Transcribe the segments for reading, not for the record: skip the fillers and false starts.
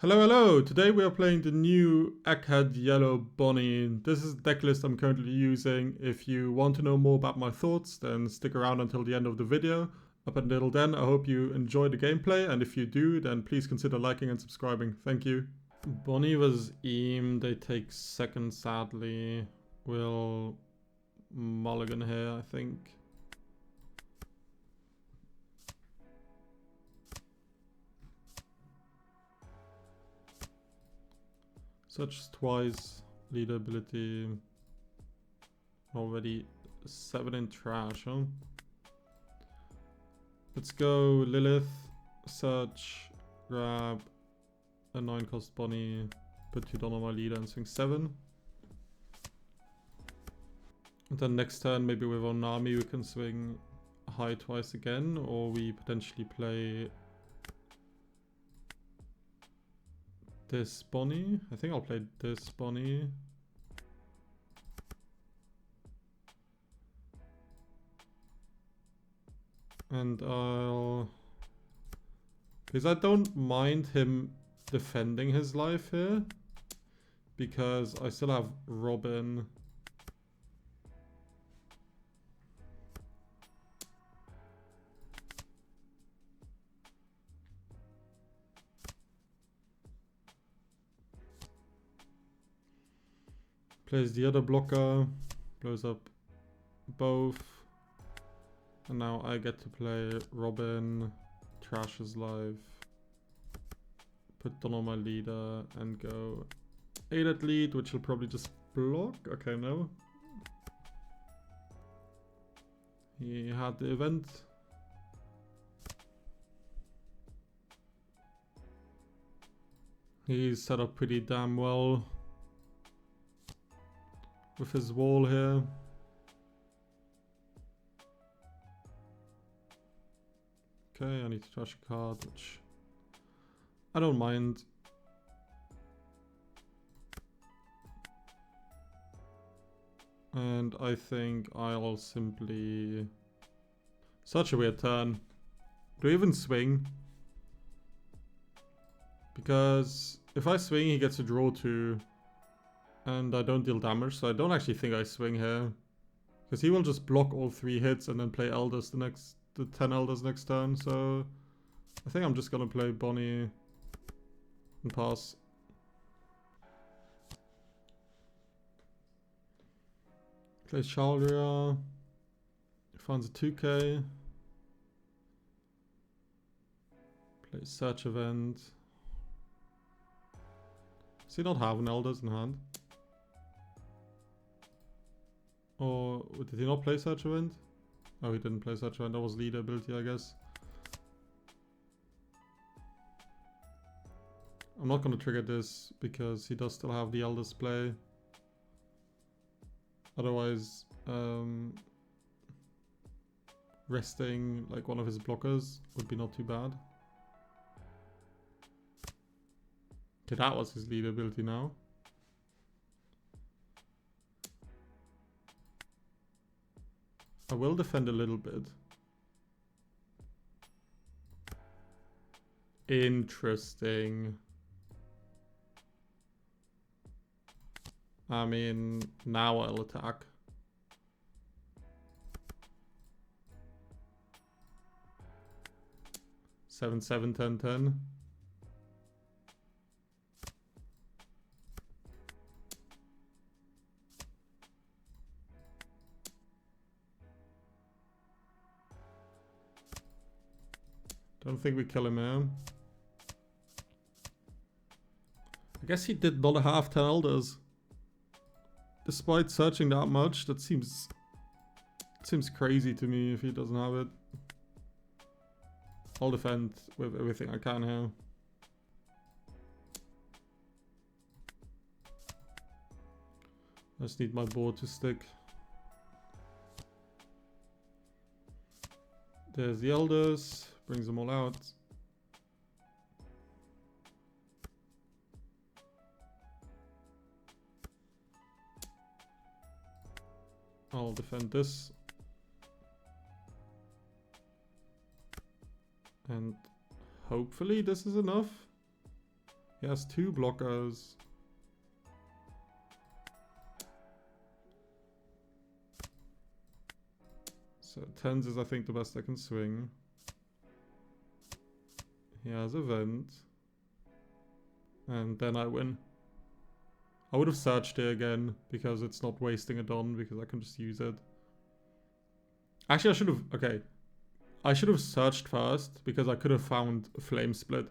Hello, hello! Today we are playing the new Egghead Yellow Bonney. This is the deck list I'm currently using. If you want to know more about my thoughts, then stick around until the end of the video. Up until then, I hope you enjoy the gameplay, and if you do, then please consider liking and subscribing. Thank you. Bonney was Eam, they take second sadly. We'll mulligan here, I think. Search twice, leader ability, already 7 in trash, huh? Let's go Lilith, search, grab a 9 cost Bonney, put 2 on my leader and swing 7. And then next turn, maybe with Onami we can swing high twice again, or we potentially play this Bonney. I think I'll play this Bonney. And I'll... because I don't mind him defending his life here. Because I still have Robin. Plays the other blocker, blows up both, and now I get to play Robin, trash his life, put Don on my leader, and go 8 at lead, which will probably just block. Okay, no. He had the event. He's set up pretty damn well with his wall here. Okay, I need to trash a card, which I don't mind. And I think I'll simply... Such a weird turn. Do I even swing? Because if I swing, he gets to draw 2. And I don't deal damage, so I don't actually think I swing here. Because he will just block all 3 hits and then play Elders the 10 Elders next turn, so... I think I'm just gonna play Bonney and pass. Plays Chaldria. Finds a 2k. Plays Search Event. Does he not have an Elders in hand? Or did he not play Search Event? Oh, he didn't play Search Event. That was leader ability, I guess. I'm not going to trigger this because he does still have the Elders play. Otherwise, resting like one of his blockers would be not too bad. Okay, that was his leader ability now. I will defend a little bit. Interesting. I mean, now I'll attack. Seven, 10, 10. Don't think we kill him here. I guess he did not have 10 Elders. Despite searching that much, that seems crazy to me if he doesn't have it. I'll defend with everything I can here. I just need my board to stick. There's the Elders. Brings them all out. I'll defend this. And hopefully this is enough. He has 2 blockers. So 10s is I think the best I can swing. He has a vent. And then I win. I would have searched here again because it's not wasting a Don because I can just use it. Actually I should have, okay. I should have searched first because I could have found a flame split.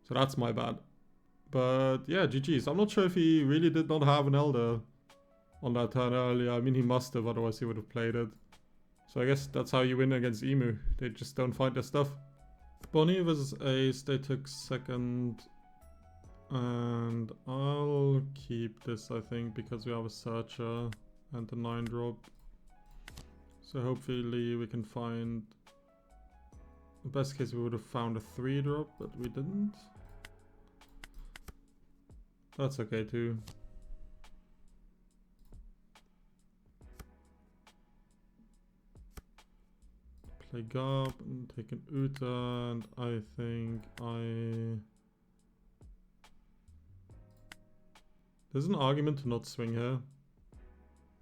So that's my bad. But yeah, GG's. I'm not sure if he really did not have an Elder on that turn earlier. I mean, he must have, otherwise he would have played it. So I guess that's how you win against Emu. They just don't find their stuff. Bonney versus Ace, they took second. And I'll keep this, I think, because we have a Searcher and the 9 drop. So hopefully we can find... In best case we would have found a 3 drop, but we didn't. That's okay too. Play Garb and take an Uta, and I think There's an argument to not swing here.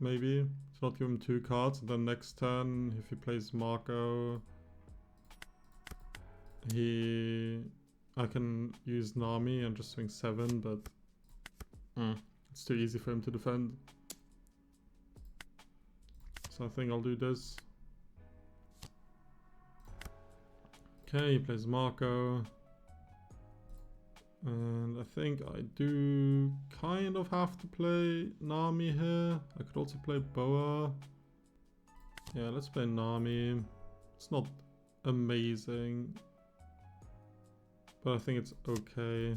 Maybe. To not give him 2 cards, and then next turn, if he plays Marco, I can use Nami and just swing 7, but it's too easy for him to defend. So I think I'll do this. Okay, he plays Marco. And I think I do kind of have to play Nami here. I could also play Boa. Yeah, let's play Nami. It's not amazing, but I think it's okay.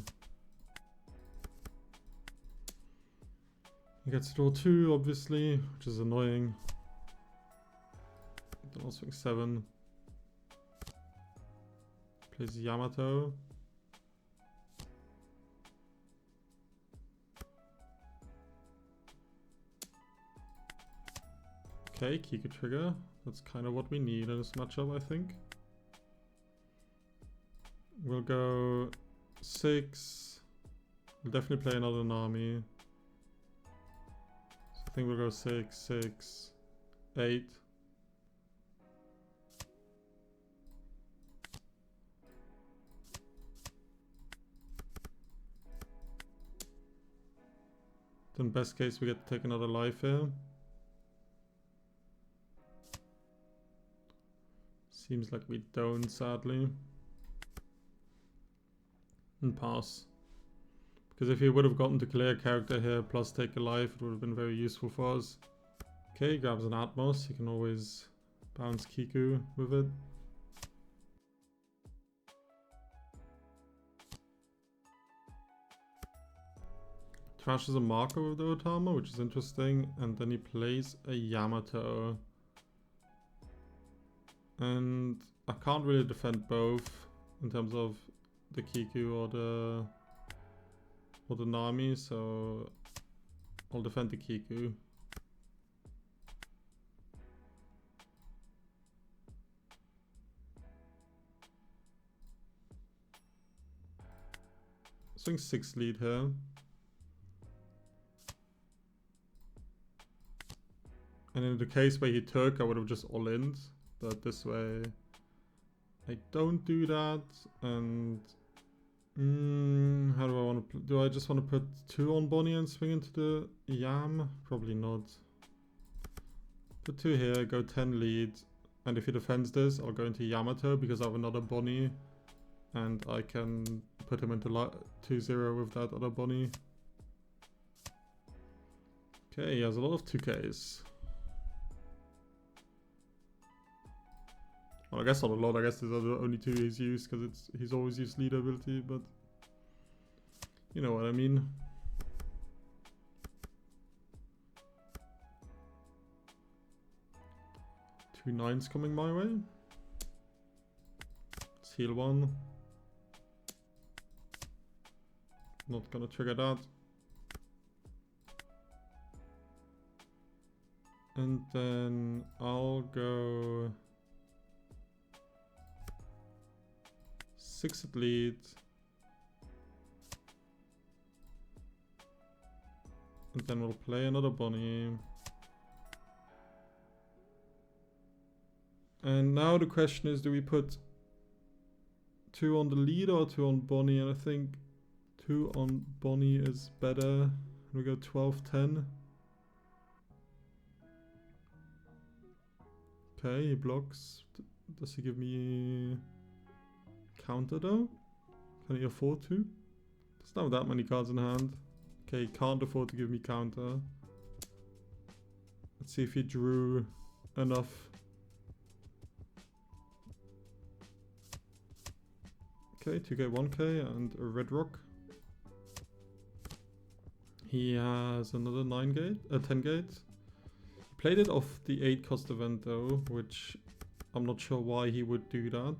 He gets to draw 2, obviously, which is annoying. Then I'll swing 7. Plays Yamato. Okay, Kiku trigger. That's kind of what we need in this matchup, I think. We'll go 6. We'll definitely play another Nami. So I think we'll go 6, 6, 8. Then best case we get to take another life here. Seems like we don't, sadly. And pass. Because if he would have gotten to clear a character here plus take a life, it would have been very useful for us. Okay, grabs an Atmos. You can always bounce Kiku with it. Trashes a Marco with the Otama, which is interesting. And then he plays a Yamato. And I can't really defend both in terms of the Kiku or the Nami, so I'll defend the Kiku. Swing 6 lead here. And in the case where he took, I would have just all-in'd. But this way, I don't do that. And how do I want to? Do I just want to put 2 on Bonney and swing into the Yam? Probably not. Put 2 here, go 10 lead, and if he defends this, I'll go into Yamato because I have another Bonney, and I can put him into 2-0 with that other Bonney. Okay, he has a lot of 2Ks. Well, I guess not a lot. I guess these are the only 2 he's used because he's always used lead ability, but you know what I mean. Two 9s coming my way. Let's heal 1. Not gonna trigger that. And then I'll go 6 at lead. And then we'll play another Bonney. And now the question is, do we put 2 on the leader or 2 on Bonney? And I think 2 on Bonney is better. We go 12-10. Okay, he blocks. Does he give me counter though? Can he afford to? Doesn't have that many cards in hand. Okay, he can't afford to give me counter. Let's see if he drew enough. Okay, 2k, 1k and a red rock. He has another 10 gate. Played it off the 8 cost event though, which I'm not sure why he would do that.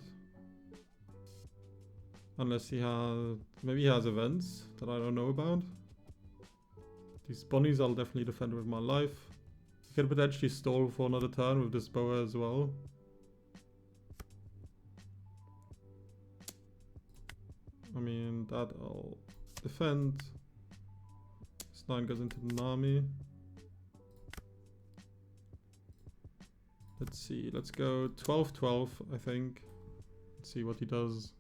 Unless he has, maybe he has events that I don't know about. These Bonnies I'll definitely defend with my life. You can potentially stall for another turn with this boa as well. I mean, that I'll defend. This 9 goes into the Nami. Let's see, let's go 12-12, I think. Let's see what he does.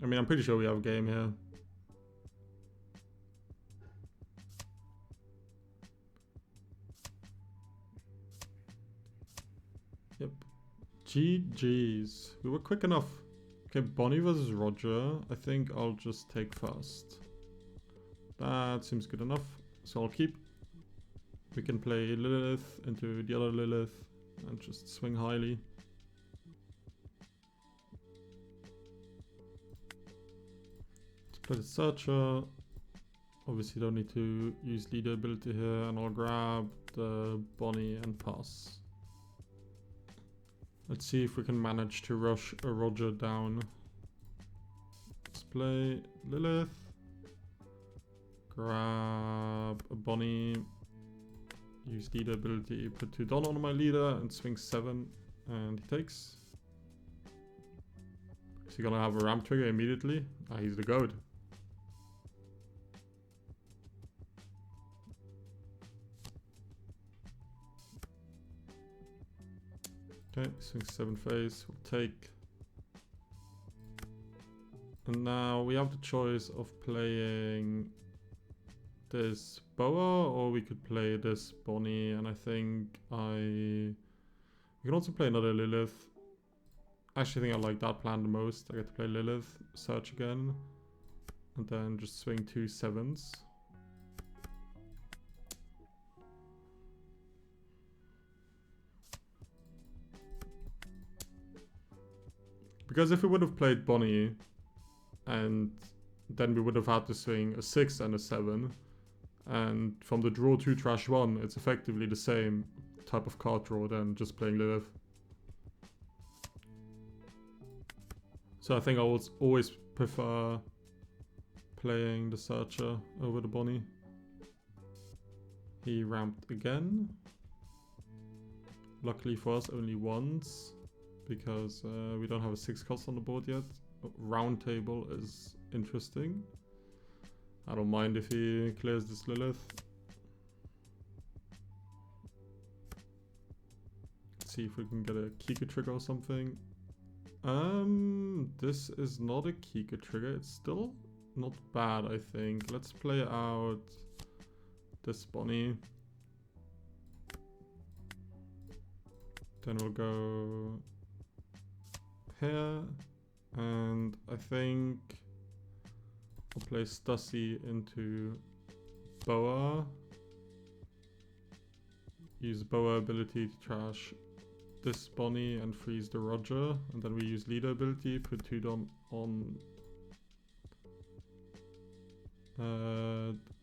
I mean, I'm pretty sure we have a game here. Yep. GG's. We were quick enough. Okay, Bonney versus Roger. I think I'll just take first. That seems good enough. So I'll keep. We can play Lilith into the other Lilith and just swing highly. Let's play the Searcher. Obviously don't need to use leader ability here, and I'll grab the Bonney and pass. Let's see if we can manage to rush a Roger down. Let's play Lilith. Grab a Bonney. Use leader ability, put 2 Don on my leader and swing 7. And he takes. Is he gonna have a ramp trigger immediately? Ah, he's the goat. Okay, swing 7 face, we'll take. And now we have the choice of playing this boa, or we could play this Bonney, and I think we can also play another Lilith. I actually think I like that plan the most. I get to play Lilith, search again, and then just swing 2 7s. Because if we would have played Bonney, and then we would have had to swing a 6 and a 7, and from the draw 2 trash 1, it's effectively the same type of card draw than just playing Lilith. So I think I would always prefer playing the Searcher over the Bonney. He ramped again. Luckily for us, only once, because we don't have a 6 cost on the board yet. Round table is interesting. I don't mind if he clears this Lilith. Let's see if we can get a Kika trigger or something. This is not a Kika trigger. It's still not bad, I think. Let's play out this Bonney. Then we'll go here. And I think I'll play Stussy into Boa. Use Boa ability to trash this Bonney and freeze the Roger. And then we use leader ability, put 2 Dom on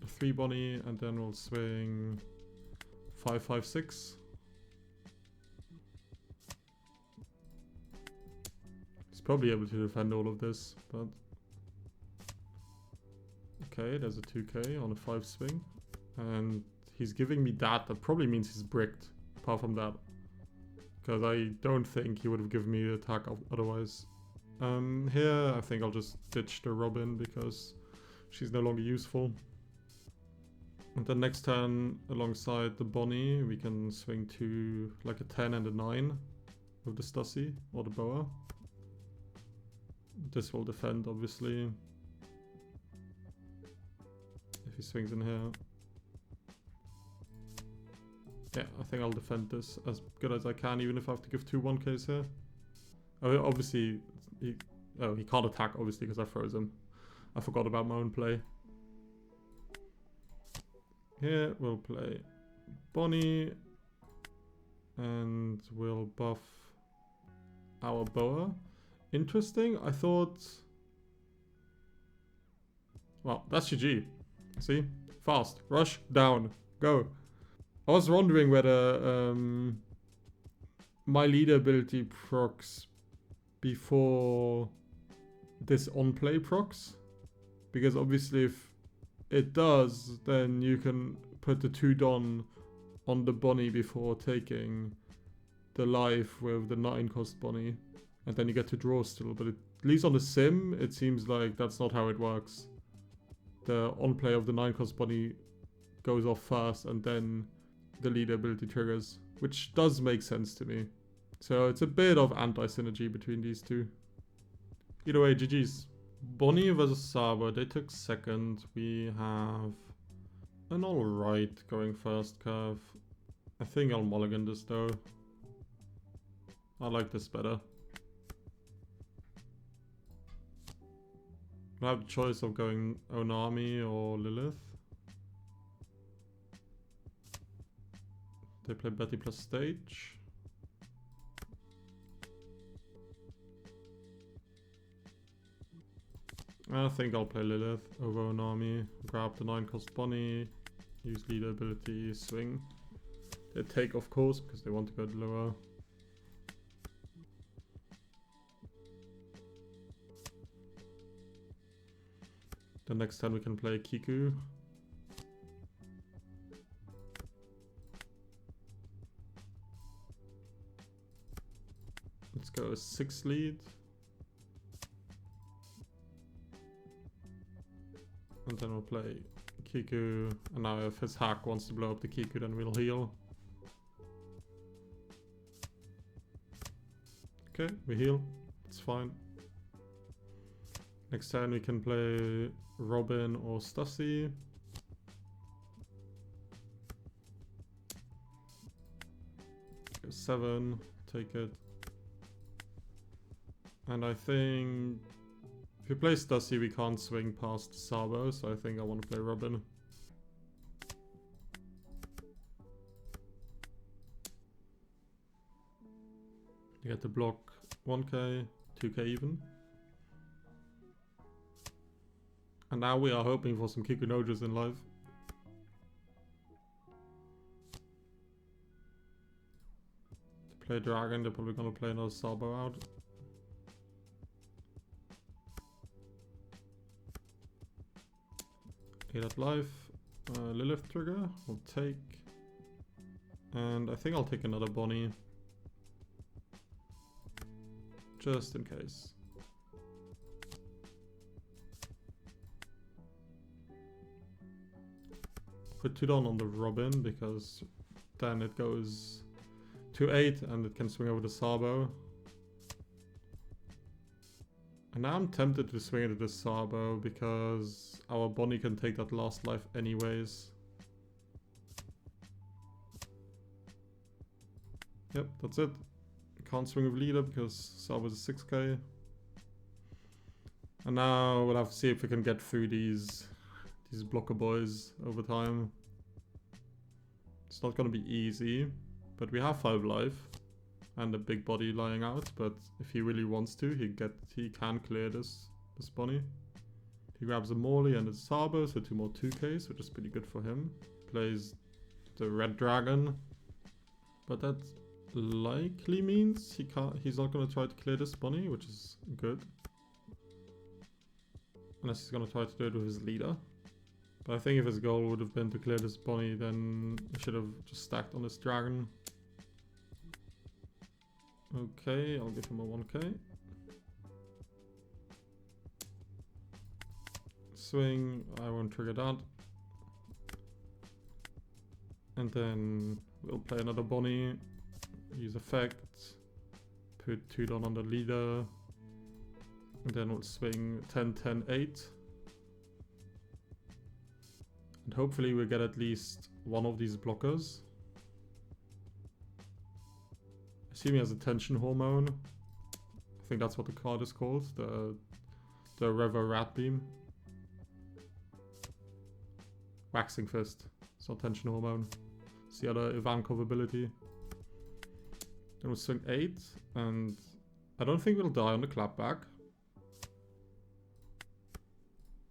3 Bonney, and then we'll swing 5-5-6. Probably able to defend all of this, but okay, there's a 2k on a 5 swing, and he's giving me that probably means he's bricked, apart from that, because I don't think he would have given me the attack otherwise. Here I think I'll just ditch the Robin because she's no longer useful. And then next turn, alongside the Bonney, we can swing to like a 10 and a 9 with the Stussy or the Boa. This will defend, obviously. If he swings in here. Yeah, I think I'll defend this as good as I can, even if I have to give 2 1Ks here. Oh, obviously, he can't attack, obviously, because I froze him. I forgot about my own play. Here, we'll play Bonney. And we'll buff our Boa. Interesting, I thought... Well, that's GG. See? Fast. Rush. Down. Go. I was wondering whether my leader ability procs before this on-play procs. Because obviously if it does, then you can put the 2 Don on the Bonney before taking the life with the 9 cost Bonney. And then you get to draw still. But at least on the sim, it seems like that's not how it works. The on-play of the 9 cost Bonney goes off first and then the leader ability triggers. Which does make sense to me. So it's a bit of anti-synergy between these two. Either way, GG's. Bonney versus Sabo, they took second. We have an alright going first curve. I think I'll mulligan this though. I like this better. I have the choice of going Onami or Lilith. They play Betty plus stage. I think I'll play Lilith over Onami. Grab the 9 cost Bonney. Use leader ability, swing. They take, of course, because they want to go lower. The next turn we can play Kiku. Let's go 6 lead. And then we'll play Kiku. And now if his hack wants to blow up the Kiku, then we'll heal. Okay, we heal. It's fine. Next turn we can play Robin or Stussy. Go 7, take it. And I think if you play Stussy, we can't swing past Sabo, so I think I want to play Robin. You get to block 1k, 2k even. And now we are hoping for some Kikunojas in live. To play Dragon, they're probably gonna play another Sabo out. Hit at life. Lilith trigger, we'll take. And I think I'll take another Bonney. Just in case. Put 2 down on the Robin because then it goes to 8 and it can swing over the Sabo. And now I'm tempted to swing it at the Sabo because our Bonney can take that last life anyways. Yep, that's it. Can't swing with leader because Sabo's a 6k. And now we'll have to see if we can get through these blocker boys over time. It's not gonna be easy, but we have 5 life and a big body lying out. But if he really wants to, he can clear this Bonney. He grabs a Morley and a Sabo, so 2 more 2Ks, which is pretty good for him. Plays the red dragon, but that likely means he's not gonna try to clear this Bonney, which is good. Unless he's gonna try to do it with his leader. But I think if his goal would have been to clear this Bonney, then he should have just stacked on this dragon. Okay, I'll give him a 1k. Swing, I won't trigger that. And then we'll play another Bonney, use effect, put 2 down on the leader, and then we'll swing 10, 10, 8. And hopefully we get at least one of these blockers. I assume he has a tension hormone. I think that's what the card is called, the Rever Rat Beam. Waxing Fist. It's not tension hormone. It's the other Ivankov ability. Then we'll swing 8, and I don't think we'll die on the clapback.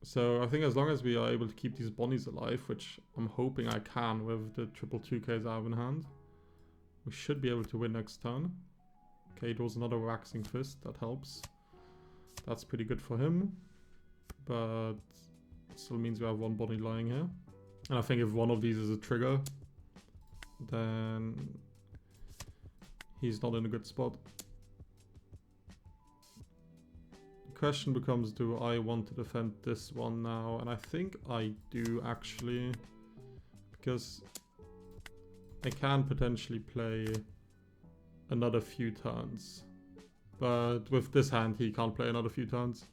So I think as long as we are able to keep these Bonnies alive, which I'm hoping I can with the triple 2Ks I have in hand, we should be able to win next turn. Okay, it was another Waxing Fist, that helps. That's pretty good for him, but it still means we have one Bonney lying here. And I think if one of these is a trigger, then he's not in a good spot. The question becomes, do I want to defend this one now? And I think I do actually, because I can potentially play another few turns. But with this hand, he can't play another few turns.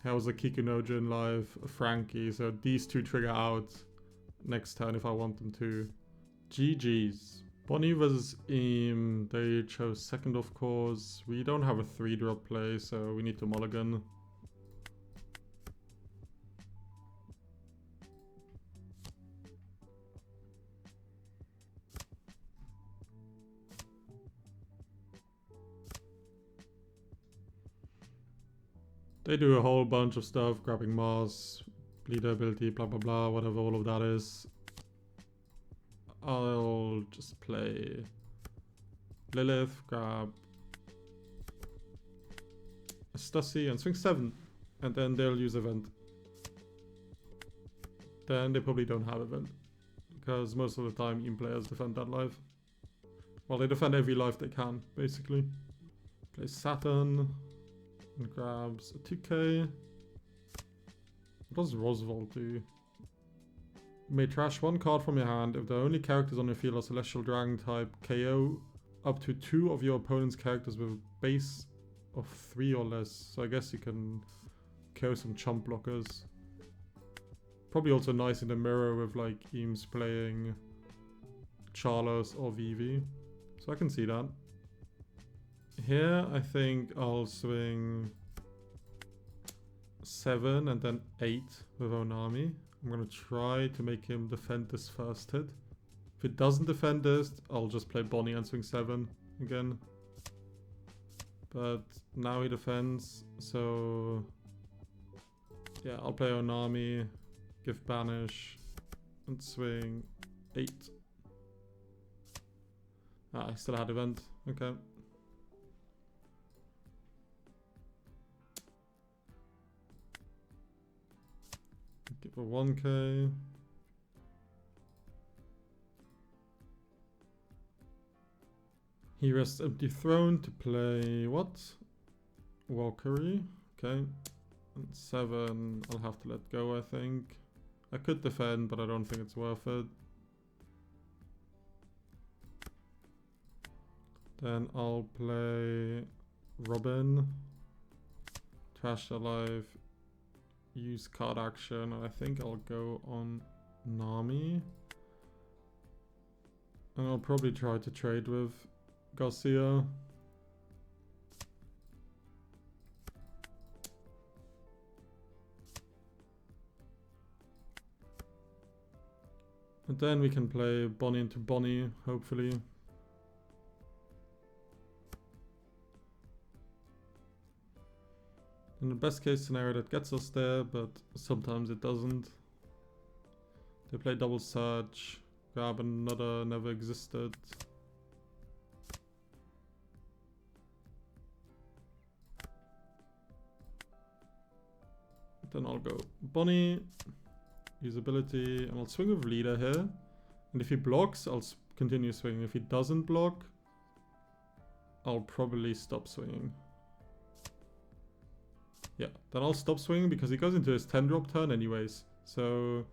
He has a Kikunojin live, a Frankie, so these two trigger out next turn if I want them to. GG's. Bonney versus Eam, they chose second of course. We don't have a 3-drop play, so we need to mulligan. They do a whole bunch of stuff, grabbing Mars, bleeder ability, blah blah blah, whatever all of that is. I'll just play Lilith, grab a Stussy and swing 7. And then they'll use event. Then they probably don't have event, because most of the time Eam players defend that life. Well, they defend every life they can, basically. Play Saturn and grabs a 2K. What does Roswell do? You may trash one card from your hand if the only characters on your field are Celestial Dragon type. KO up to 2 of your opponent's characters with a base of 3 or less. So I guess you can KO some chump blockers. Probably also nice in the mirror with like Eames playing Charlos or Vivi. So I can see that. Here I think I'll swing 7 and then 8 with Onami. I'm gonna try to make him defend this first hit. If it doesn't defend this, I'll just play Bonney and swing 7 again. But now he defends, so yeah, I'll play Onami, give Banish, and swing 8. Ah, I still had event, okay. Give a 1K. He rests Empty Throne to play what? Valkyrie. Okay. And 7 I'll have to let go, I think. I could defend, but I don't think it's worth it. Then I'll play Robin. Trash Alive. Use card action, and I think I'll go on Nami. And I'll probably try to trade with Garcia. And then we can play Bonney into Bonney, hopefully. In the best case scenario that gets us there, but sometimes it doesn't. They play double search, grab another never existed. Then I'll go Bonney, use ability, and I'll swing with leader here. And if he blocks, I'll continue swinging. If he doesn't block, I'll probably stop swinging. Yeah, then I'll stop swinging because he goes into his 10-drop turn anyways. So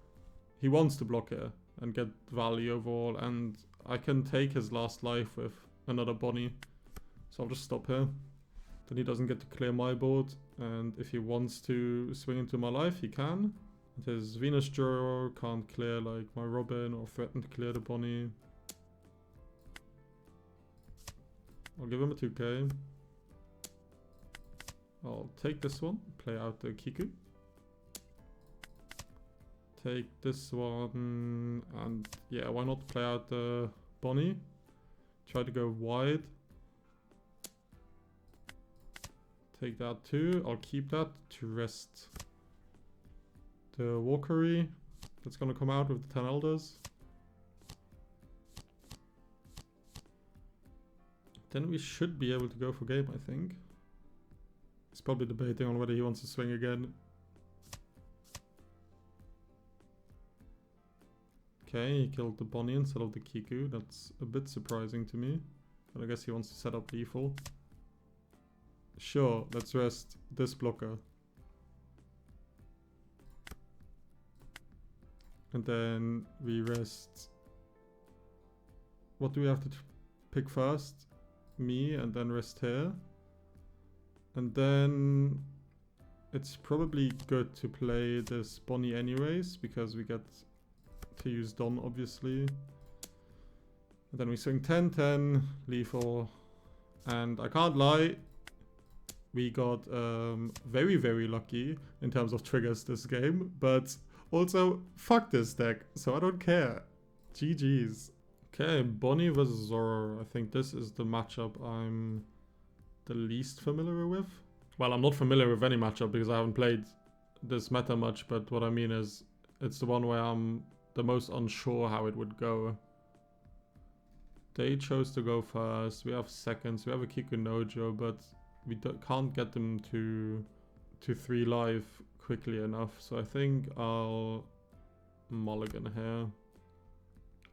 he wants to block here. and get value overall, and I can take his last life with another Bonney. So I'll just stop here. Then he doesn't get to clear my board, and if he wants to swing into my life, he can. And his Venus Gzoro can't clear like my Robin or threaten to clear the Bonney. I'll give him a 2k. I'll take this one, play out the Kiku. Take this one, and yeah, why not play out the Bonney? Try to go wide. Take that too. I'll keep that to rest the Walkery that's gonna come out with the 10 Elders. Then we should be able to go for game, I think. He's probably debating on whether he wants to swing again. Okay, he killed the Bonney instead of the Kiku. That's a bit surprising to me. But I guess he wants to set up lethal. Sure, let's rest this blocker. And then we rest... What do we have to pick first? Me, and then rest here. And then... It's probably good to play this Bonney anyways, because we get to use Don, obviously. And then we swing 10-10, lethal. And I can't lie, we got very, very lucky in terms of triggers this game. But also, fuck this deck, so I don't care. GG's. Okay, Bonney versus Gzoro. I think this is the matchup I'm the least familiar with. Well, I'm not familiar with any matchup because I haven't played this meta much, but what I mean is it's the one where I'm the most unsure how it would go. They chose to go first. We have seconds. We have a Kiku Nojo, but we can't get them to 3 life quickly enough. So I think I'll mulligan here.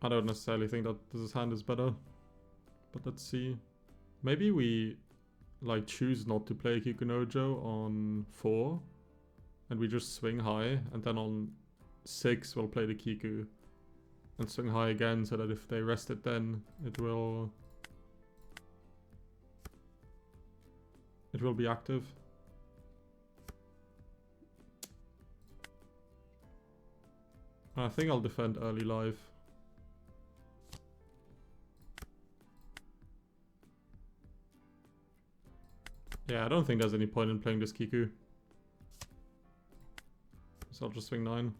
I don't necessarily think that this hand is better, but let's see. Maybe we like choose not to play Kiku Nojo on 4 and we just swing high, and then on 6 we'll play the Kiku and swing high again, so that if they rest it then it will be active. I think I'll defend early life. Yeah, I don't think there's any point in playing this Kiku. So I'll just swing 9.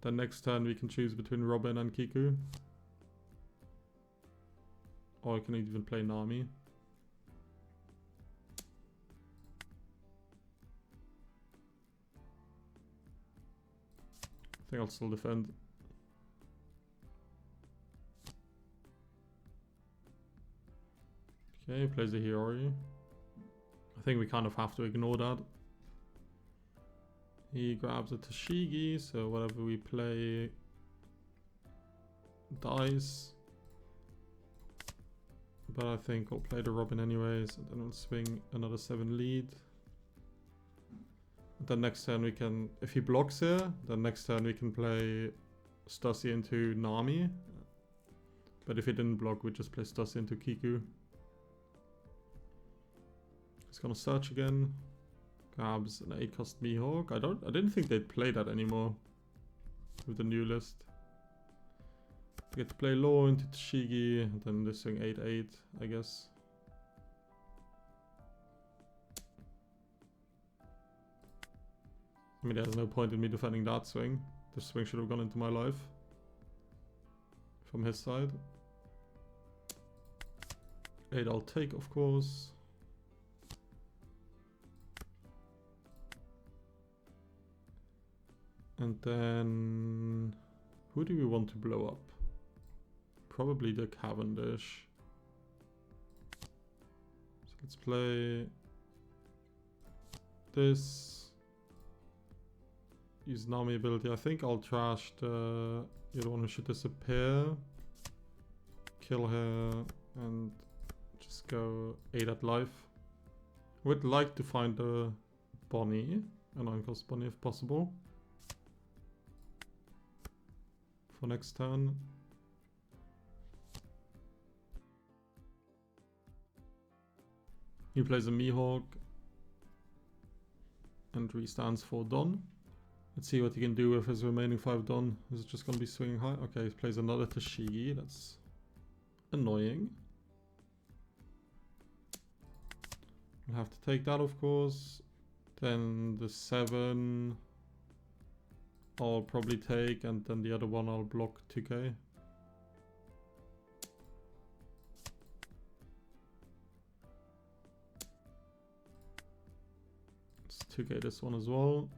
Then next turn we can choose between Robin and Kiku. Or I can even play Nami. I think I'll still defend. Okay, plays a Hiyori. I think we kind of have to ignore that. He grabs a Tashigi, so whatever we play dies. But I think I'll play the Robin anyways, and then we'll swing another 7 lead. And then next turn we can, if he blocks here, then next turn we can play Stassi into Nami. But if he didn't block, we just play Stassi into Kiku. He's gonna search again. Grabs an 8-cost Mihawk. I didn't think they'd play that anymore with the new list. I get to play Law into Tashigi, and then they swing 8-8, I guess. I mean, there's no point in me defending that swing. The swing should have gone into my life from his side. 8 I'll take, of course. And then who do we want to blow up? Probably the Cavendish. So let's play this. Use Nami ability. I think I'll trash the other one who should disappear. Kill her and just go 8 at life. Would like to find a Bonney, a 9-cost Bonney if possible. for next turn. He plays a Mihawk and restands for Don. Let's see what he can do with his remaining 5 Don. Is it just going to be swinging high? Okay, he plays another Tashigi. That's annoying. We'll have to take that, of course. Then the 7 I'll probably take, and then the other one I'll block 2k. Let's 2k this one as well.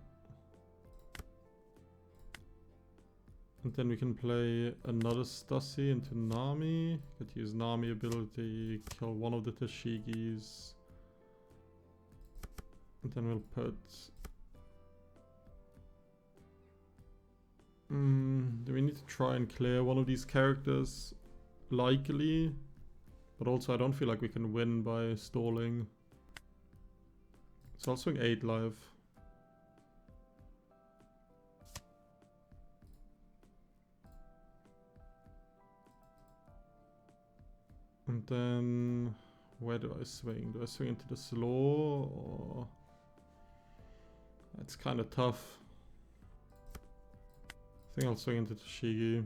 And then we can play another Stussy into Nami. Could use Nami ability, kill one of the Tashigis. And then we'll put... do we need to try and clear one of these characters? Likely. But also I don't feel like we can win by stalling. So I'll swing 8 live. And then... where do I swing? Do I swing into the slow or... That's kind of tough. I think I'll swing into Tashigi.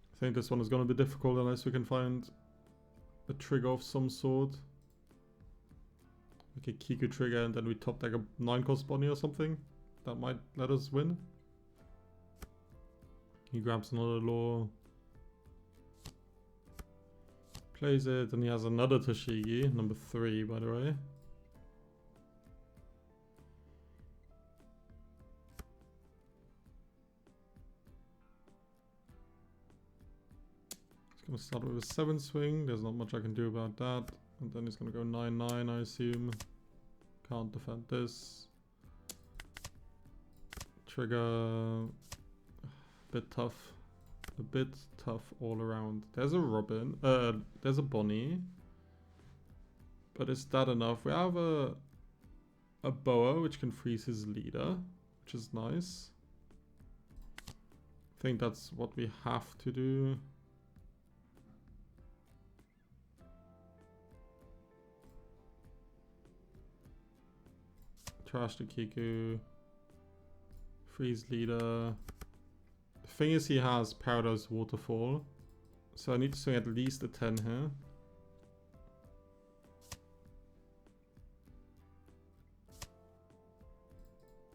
I think this one is going to be difficult unless we can find a trigger of some sort. Like a Kiku trigger and then we top deck a 9-cost Bonney or something. That might let us win. He grabs another lore. Plays it, and he has another Tashigi, number 3 by the way. He's gonna start with a 7 swing, there's not much I can do about that. And then he's gonna go 9-9 I assume. Can't defend this. Trigger... bit tough. A bit tough all around. There's a Robin. There's a Bonney. But is that enough? We have a Boa which can freeze his leader, which is nice. I think that's what we have to do. Trash the Kiku. Freeze leader. The thing is he has Paradise Waterfall. So I need to swing at least a 10 here.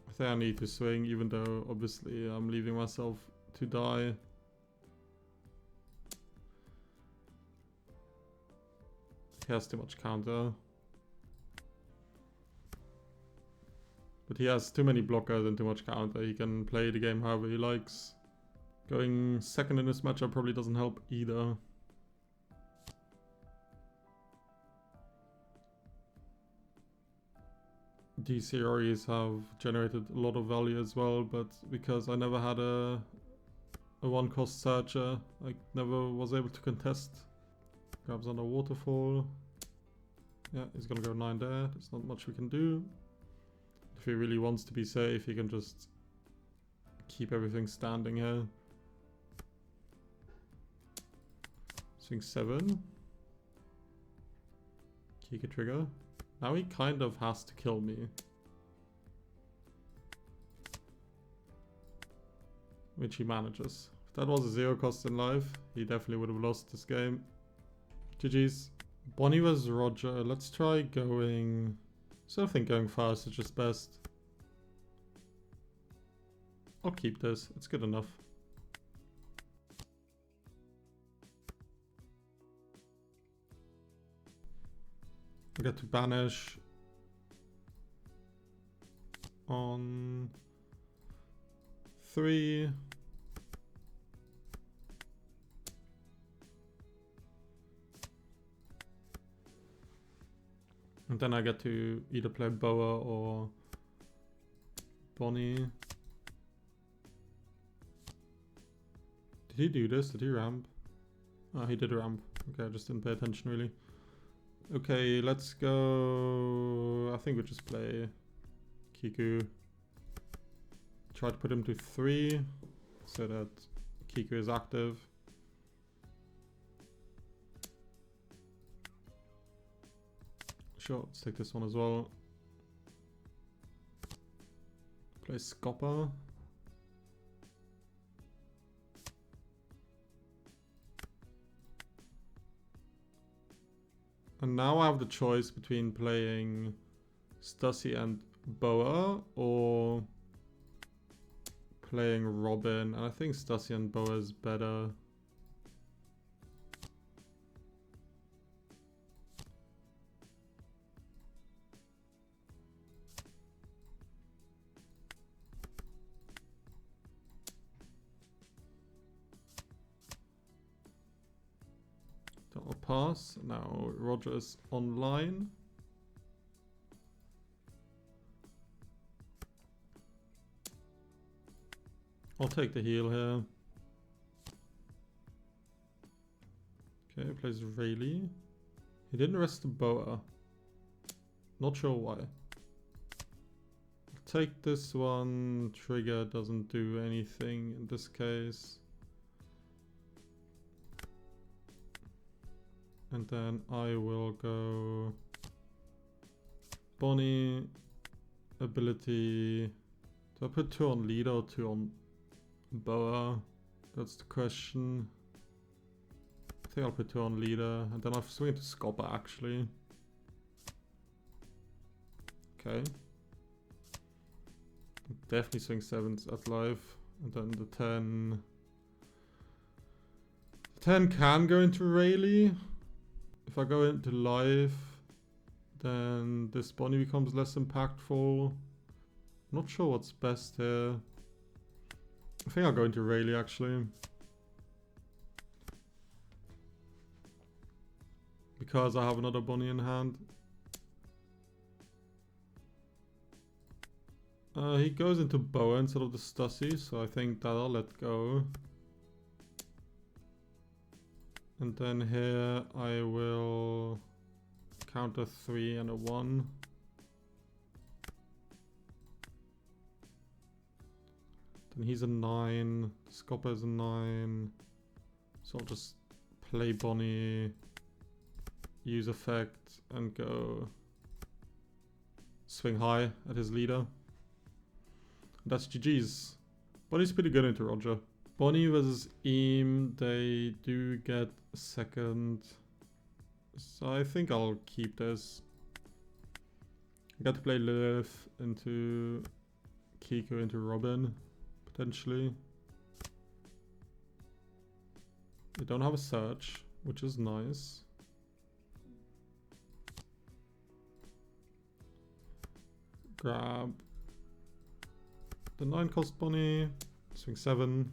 I think I need to swing even though obviously I'm leaving myself to die. He has too much counter. But he has too many blockers and too much counter. He can play the game however he likes. Going second in this matchup probably doesn't help either. DC Oris have generated a lot of value as well, but because I never had a 1-cost searcher, I never was able to contest. Grabs under Waterfall. Yeah, he's gonna go 9 there. There's not much we can do. If he really wants to be safe, he can just keep everything standing here. Swing 7. Kiku trigger. Now he kind of has to kill me. Which he manages. If that was a 0 cost in life, he definitely would have lost this game. GG's. Bonney was Roger. Let's try going... So I think going fast is just best. I'll keep this. It's good enough. I get to banish on 3. And then I get to either play Boa or Bonney. Did he do this? Did he ramp? Oh, he did ramp. Okay, I just didn't pay attention really. Okay, let's go... So I think we just play Kiku. Try to put him to 3 so that Kiku is active. Sure, let's take this one as well. Play Scopper. And now I have the choice between playing Stussy and Boa or playing Robin. And I think Stussy and Boa is better. That'll pass. Now Roger is online. I'll take the heal here. Okay, plays Rayleigh. He didn't rest the Boa. Not sure why. I'll take this one. Trigger doesn't do anything in this case. And then I will go Bonney, ability. Do I put 2 on leader or 2 on Boa? That's the question. I think I'll put 2 on leader, and then I'll swing to Scopper actually. Okay. Definitely swing 7s at life, and then the 10. The 10 can go into Rayleigh. If I go into live, then this Bonney becomes less impactful. Not sure what's best here. I think I'll go into Rayleigh actually. Because I have another Bonney in hand. He goes into Boa instead of the Stussy, so I think that I'll let go. And then here I will counter 3 and a 1. Then he's a 9. Scopper is a 9. So I'll just play Bonney, use effect, and go swing high at his leader. That's GG's. Bonney's pretty good into Roger. Bonney versus Eam, they do get a second. So I think I'll keep this. I got to play Lilith into Kiku into Robin, potentially. They don't have a search, which is nice. Grab the 9 cost Bonney, swing 7.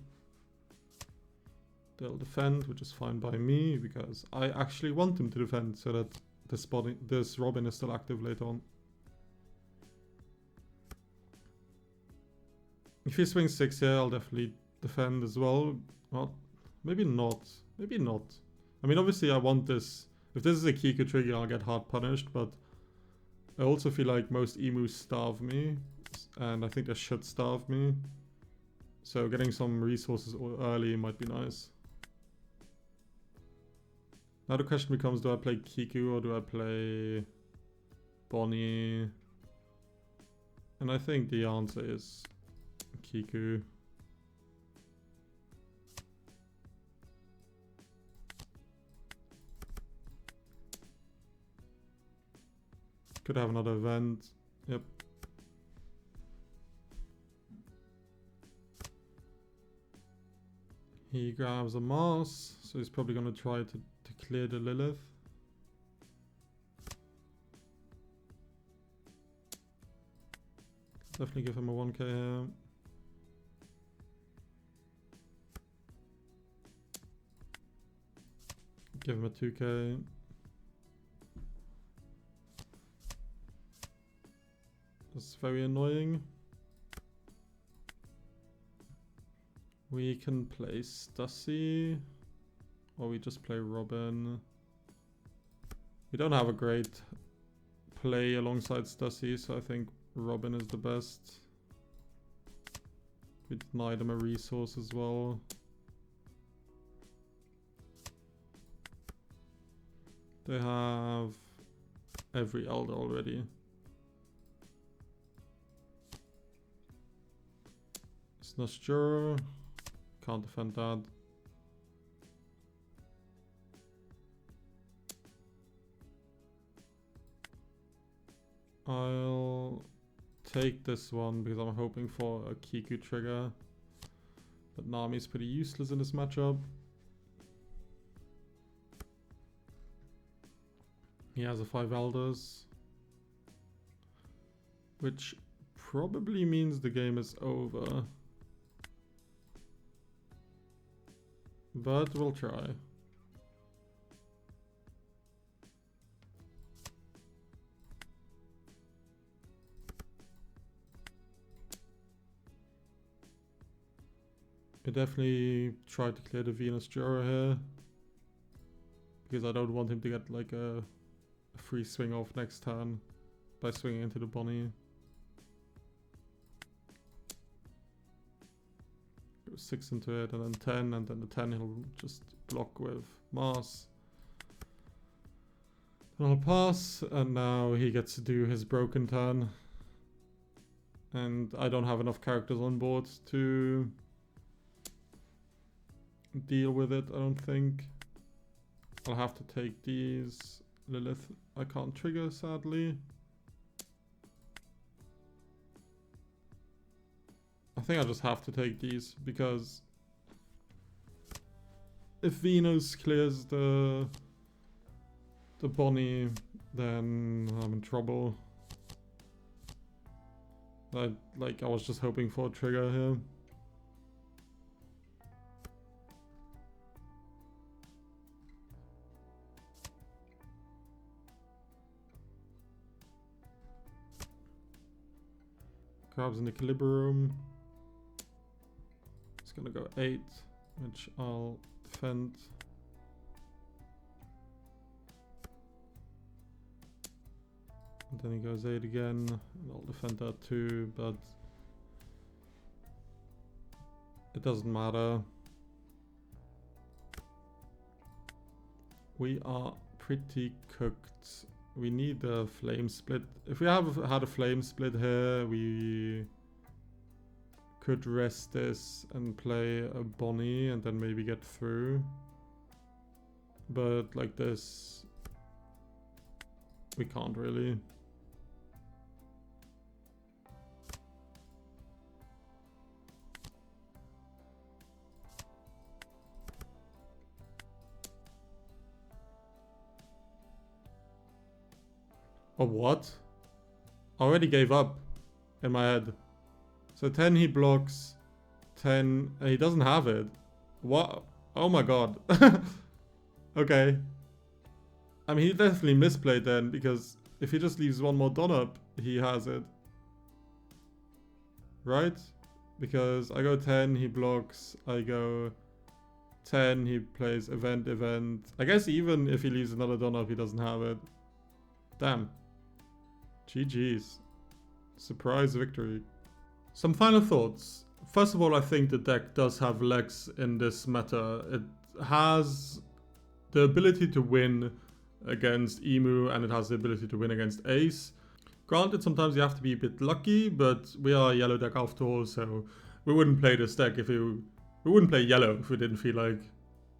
They'll defend, which is fine by me, because I actually want them to defend so that this Robin is still active later on. If he swings 6 here, I'll definitely defend as well. Well, maybe not. Maybe not. I mean, obviously I want this. If this is a Kiku trigger, I'll get hard punished, but I also feel like most emus starve me, and I think they should starve me. So getting some resources early might be nice. Now the question becomes, do I play Kiku or do I play Bonney? And I think the answer is Kiku. Could have another event. Yep. He grabs a Mars, so he's probably going to try to clear the Lilith. Definitely give him a 1k here. Give him a 2k. That's very annoying. We can play Stussy, or we just play Robin. We don't have a great play alongside Stussy, so I think Robin is the best. We denied him a resource as well. They have every elder already. It's not sure. Can't defend that. I'll take this one because I'm hoping for a Kiku trigger. But Nami's pretty useless in this matchup. He has a 5 elders. Which probably means the game is over. But we'll try. I definitely try to clear the Venus Gzoro here. Because I don't want him to get like a free swing off next turn by swinging into the Bonney. Go 6 into it and then 10, and then the 10 he'll just block with Mars. And I'll pass, and now he gets to do his broken turn. And I don't have enough characters on board to deal with it, I don't think. I'll have to take these. Lilith I can't trigger, sadly. I think I just have to take these because if Venus clears the Bonney, then I'm in trouble. I was just hoping for a trigger here. Grabs an equilibrium. It's gonna go 8, which I'll defend. And then he goes 8 again, and I'll defend that too, but it doesn't matter. We are pretty cooked. We need a flame split. If we have had a flame split here, we could rest this and play a Bonney and then maybe get through. But like this, we can't really. Oh, what? I already gave up in my head. So 10 he blocks, 10, and he doesn't have it. What? Oh my god. Okay. I mean, he definitely misplayed then, because if he just leaves one more Don up, he has it. Right? Because I go 10, he blocks, I go 10, he plays event. I guess even if he leaves another Don up, he doesn't have it. Damn. GG's. Surprise victory. Some final thoughts. First of all, I think the deck does have legs in this meta. It has the ability to win against Emu, and it has the ability to win against Ace. Granted, sometimes you have to be a bit lucky, but we are a yellow deck after all, so we wouldn't play this deck if we wouldn't play yellow if we didn't feel like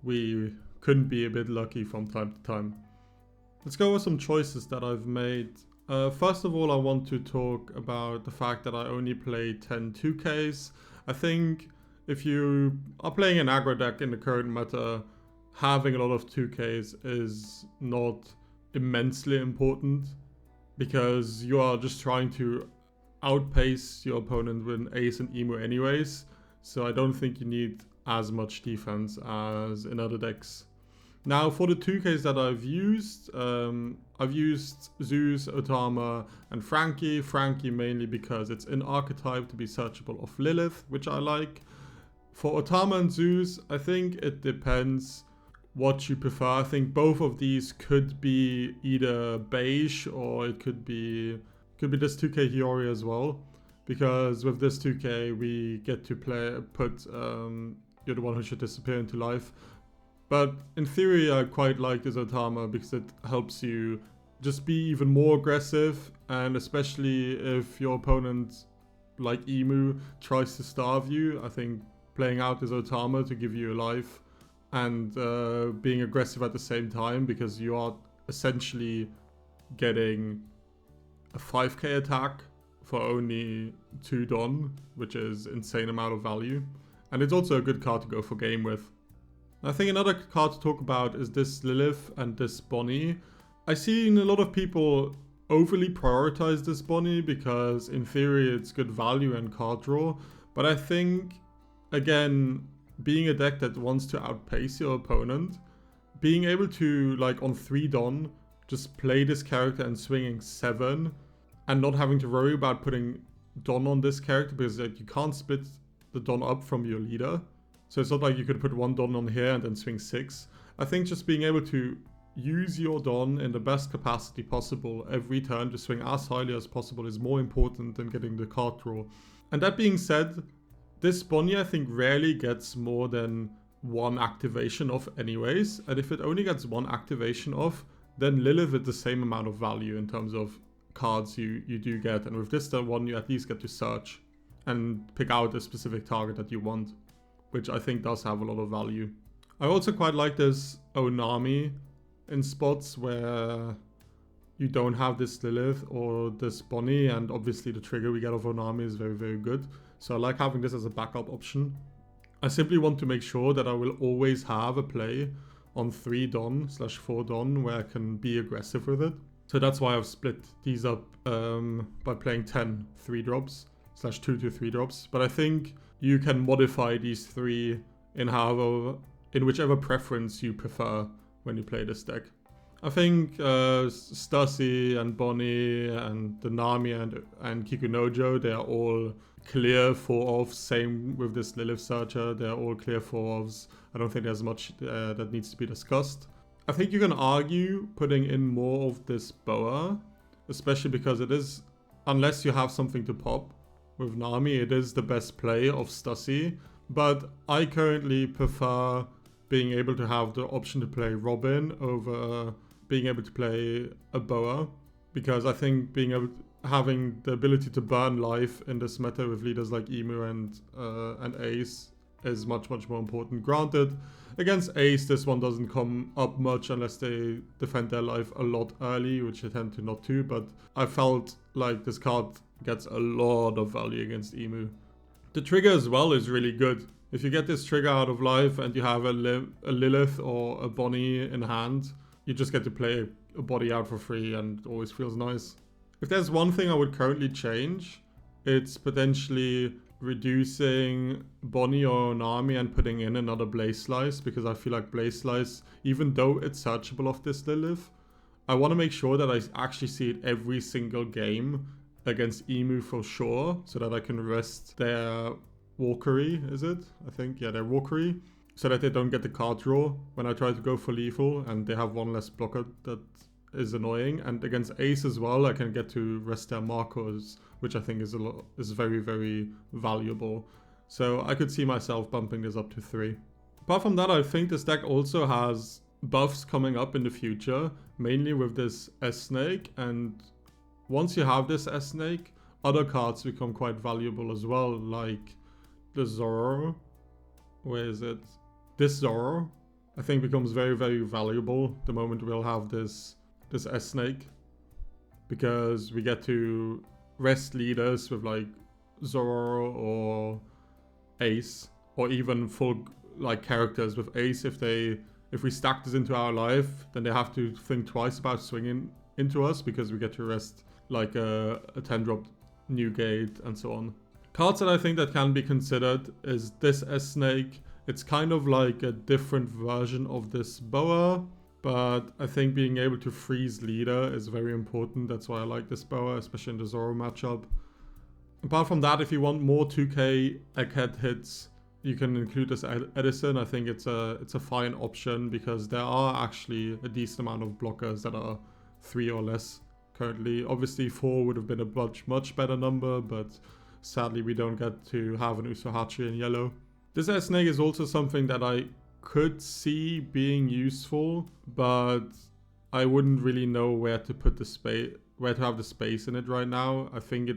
we couldn't be a bit lucky from time to time. Let's go over some choices that I've made. First of all, I want to talk about the fact that I only play 10 2Ks. I think if you are playing an aggro deck in the current meta, having a lot of 2Ks is not immensely important, because you are just trying to outpace your opponent with Ace and Emu anyways. So I don't think you need as much defense as in other decks. Now for the 2Ks that I've used Zeus, Otama and Frankie. Frankie mainly because it's in archetype to be searchable of Lilith, which I like. For Otama and Zeus, I think it depends what you prefer. I think both of these could be either beige or it could be this 2k Hiyori as well, because with this 2k we get to put you're the one who should disappear into life. But in theory I quite like this Otama because it helps you just be even more aggressive, and especially if your opponent like Emu tries to starve you, I think playing out this Otama to give you a life and being aggressive at the same time, because you are essentially getting a 5k attack for only 2 Don, which is insane amount of value. And it's also a good card to go for game with. I think another card to talk about is this Lilith and this Bonney. I've seen a lot of people overly prioritize this Bonney because in theory it's good value and card draw, but I think, again, being a deck that wants to outpace your opponent, being able to, like, on 3 Don, just play this character and swinging 7 and not having to worry about putting Don on this character, because like, you can't split the Don up from your leader. So it's not like you could put 1 Don on here and then swing 6. I think just being able to use your Don in the best capacity possible every turn to swing as highly as possible is more important than getting the card draw. And that being said, this Bonney I think rarely gets more than 1 activation off anyways, and if it only gets 1 activation off, then Lilith is the same amount of value in terms of cards you do get, and with this one you at least get to search and pick out a specific target that you want, which I think does have a lot of value. I also quite like this Onami in spots where you don't have this Lilith or this Bonney, and obviously the trigger we get of Onami is very, very good. So I like having this as a backup option. I simply want to make sure that I will always have a play on 3 Don / 4 Don where I can be aggressive with it. So that's why I've split these up by playing 10 3-drops / 2 to 3 drops. But I think you can modify these 3 in whichever preference you prefer when you play this deck. I think Stussy and Bonney and the Nami and Kikunojo, they are all clear 4-offs. Same with this Lilith Searcher, they're all clear 4-offs. I don't think there's much that needs to be discussed. I think you can argue putting in more of this Boa, especially because it is, unless you have something to pop with Nami, it is the best play of Stussy. But I currently prefer being able to have the option to play Robin over being able to play a Boa, because I think having the ability to burn life in this meta with leaders like Emu and Ace is much, much more important. Granted, against Ace, this one doesn't come up much unless they defend their life a lot early, which they tend to not to, but I felt like this card gets a lot of value against Emu. The trigger as well is really good. If you get this trigger out of life and you have a Lilith or a Bonney in hand, you just get to play a body out for free, and it always feels nice. If there's one thing I would currently change, it's potentially reducing Bonney or Onami and putting in another Blaze Slice, because I feel like Blaze Slice, even though it's searchable off this Lilith, I want to make sure that I actually see it every single game against Emu for sure, so that I can rest their Walkery, is it? I think, yeah, their Walkery, so that they don't get the card draw when I try to go for lethal, and they have 1 less blocker that is annoying. And against Ace as well, I can get to rest their Marcos, which I think is very, very valuable. So I could see myself bumping this up to 3. Apart from that, I think this deck also has buffs coming up in the future, mainly with this S-Snake, and once you have this S-Snake, other cards become quite valuable as well, like the Gzoro. Where is it? This Gzoro, I think, becomes very, very valuable the moment we'll have this S-Snake, because we get to rest leaders with like Gzoro or Ace, or even full like characters with Ace. If we stack this into our life, then they have to think twice about swinging into us, because we get to rest like a 10-drop Newgate and so on. Cards that I think that can be considered is this S-Snake. It's kind of like a different version of this Boa, but I think being able to freeze leader is very important. That's why I like this Boa, especially in the Gzoro matchup. Apart from that, if you want more 2k Egghead hits, you can include this Edison. I think it's a fine option because there are actually a decent amount of blockers that are 3 or less currently. Obviously 4 would have been a much better number, but sadly we don't get to have an Usohachi in yellow. This air snake is also something that I could see being useful, but I wouldn't really know where to put the space, where to have the space in it right now. I think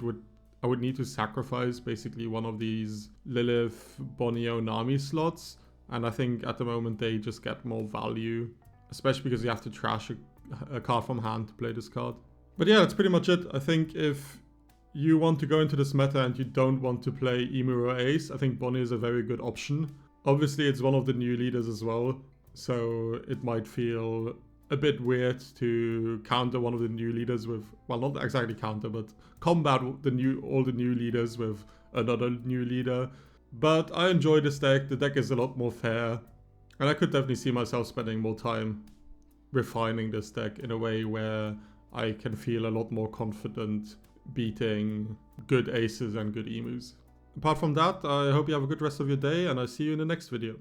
I would need to sacrifice basically one of these Lilith, Bonney, Nami slots, and I think at the moment they just get more value, especially because you have to trash a card from hand to play this card. But yeah, that's pretty much it. I think if you want to go into this meta and you don't want to play Imuro Ace, I think Bonney is a very good option. Obviously, it's one of the new leaders as well, so it might feel a bit weird to counter one of the new leaders with, well, not exactly counter, but combat all the new leaders with another new leader. But I enjoy this deck. The deck is a lot more fair, and I could definitely see myself spending more time refining this deck in a way where I can feel a lot more confident beating good aces and good emus. Apart from that, I hope you have a good rest of your day, and I see you in the next video.